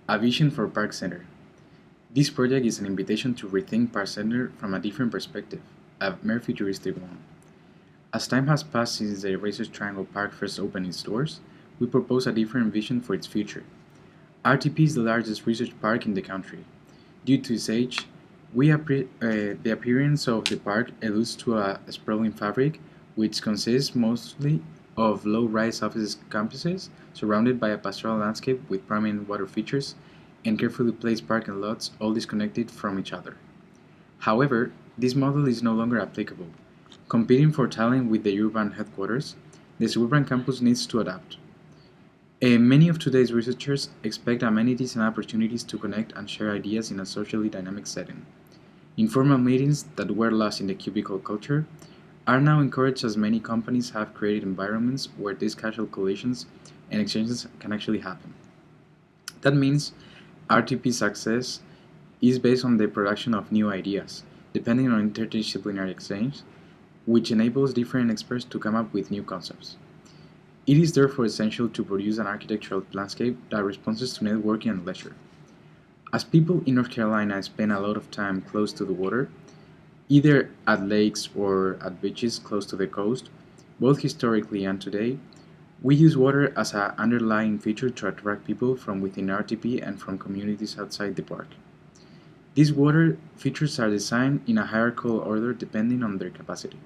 A vision for Park Center. This project is an invitation to rethink Park Center from a different perspective, a mere futuristic one. As time has passed since the Research Triangle Park first opened its doors, we propose a different vision for its future. RTP is the largest research park in the country. Due to its age, the appearance of the park alludes to a sprawling fabric which consists mostly of low-rise office campuses surrounded by a pastoral landscape with prominent water features and carefully placed parking lots all disconnected from each other. However, this model is no longer applicable. Competing for talent with the urban headquarters, the suburban campus needs to adapt. Many of today's researchers expect amenities and opportunities to connect and share ideas in a socially dynamic setting. Informal meetings that were lost in the cubicle culture are now encouraged as many companies have created environments where these casual collisions and exchanges can actually happen. That means RTP success is based on the production of new ideas, depending on interdisciplinary exchange, which enables different experts to come up with new concepts. It is therefore essential to produce an architectural landscape that responds to networking and leisure. As people in North Carolina spend a lot of time close to the water, either at lakes or at beaches close to the coast, both historically and today, we use water as an underlying feature to attract people from within RTP and from communities outside the park. These water features are designed in a hierarchical order depending on their capacity.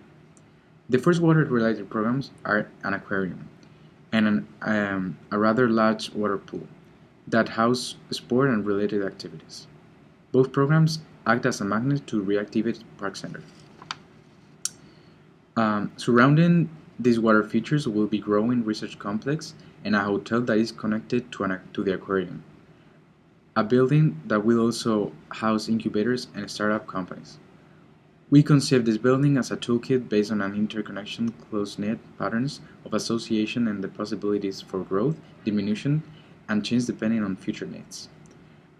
The first water-related programs are an aquarium and a rather large water pool that house sport and related activities. Both programs act as a magnet to reactivate Park Center. Surrounding these water features will be growing research complex and a hotel that is connected to the aquarium. A building that will also house incubators and startup companies. We conceive this building as a toolkit based on an interconnection close-knit patterns of association and the possibilities for growth, diminution, and change depending on future needs.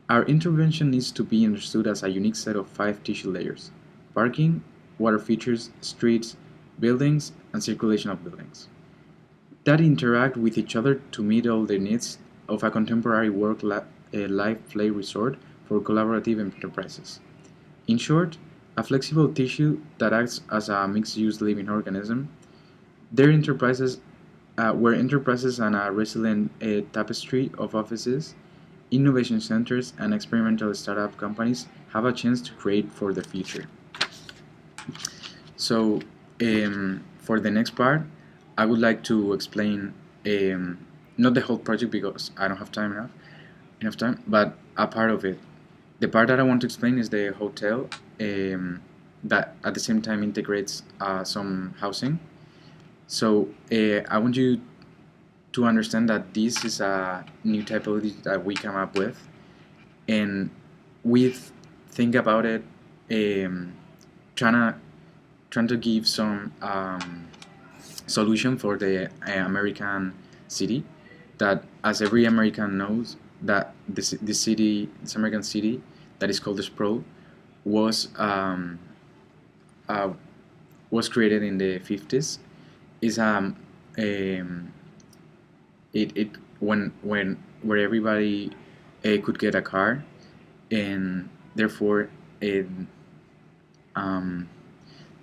Our intervention needs to be understood as a unique set of 5 tissue layers: parking, water features, streets, buildings, and circulation of buildings that interact with each other to meet all the needs of a contemporary life play resort for collaborative enterprises. In short, a flexible tissue that acts as a mixed-use living organism. Their enterprises where enterprises and a resilient tapestry of offices, innovation centers, and experimental startup companies have a chance to create for the future. So, for the next part, I would like to explain not the whole project because I don't have enough time, but a part of it. The part that I want to explain is the hotel that at the same time integrates some housing. So I want you to understand that this is a new typology that we come up with, and we think about it trying to give some solution for the American city. That, as every American knows, that this American city that is called the Sprawl was uh, created in the 50s. Is it when where everybody could get a car, and therefore it um,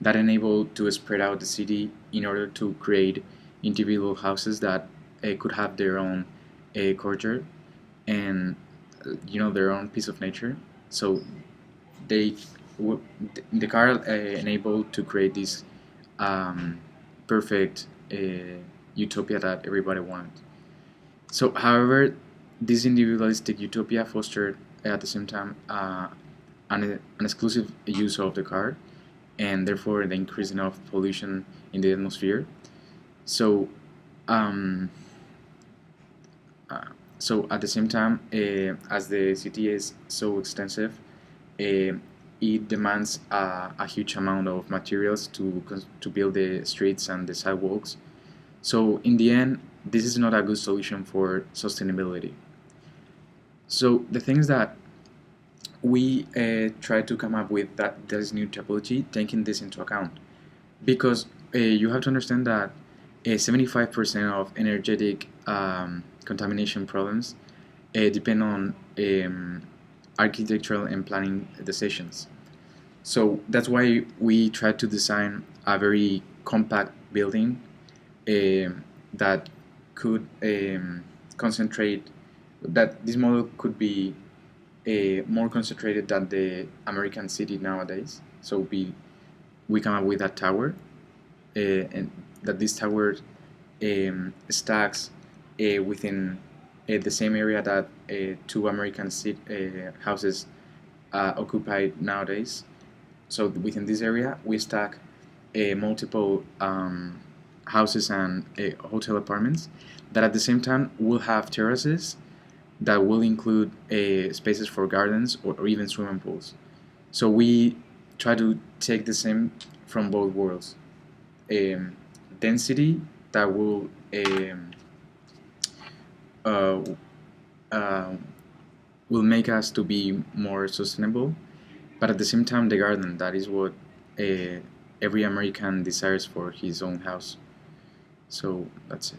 that enabled to spread out the city in order to create individual houses that could have their own courtyard and their own piece of nature. So they the car enabled to create this perfect utopia that everybody wanted. So, however, this individualistic utopia fostered at the same time an exclusive use of the car, and therefore the increasing of pollution in the atmosphere. So, um, so at the same time, as the city is so extensive, uh, it demands a huge amount of materials to build the streets and the sidewalks. So in the end, this is not a good solution for sustainability. So the things that we try to come up with that this new topology, taking this into account, because you have to understand that 75% of energetic contamination problems depend on architectural and planning decisions. So that's why we try to design a very compact building that could concentrate, that this model could be more concentrated than the American city nowadays. So we come up with a tower, and that this tower stacks within the same area that two American houses occupy nowadays. So within this area, we stack multiple houses and hotel apartments that at the same time will have terraces that will include spaces for gardens or even swimming pools. So we try to take the same from both worlds. Um, Density that uh, uh, will make us to be more sustainable, but at the same time, the garden, that is what every American desires for his own house. So that's it.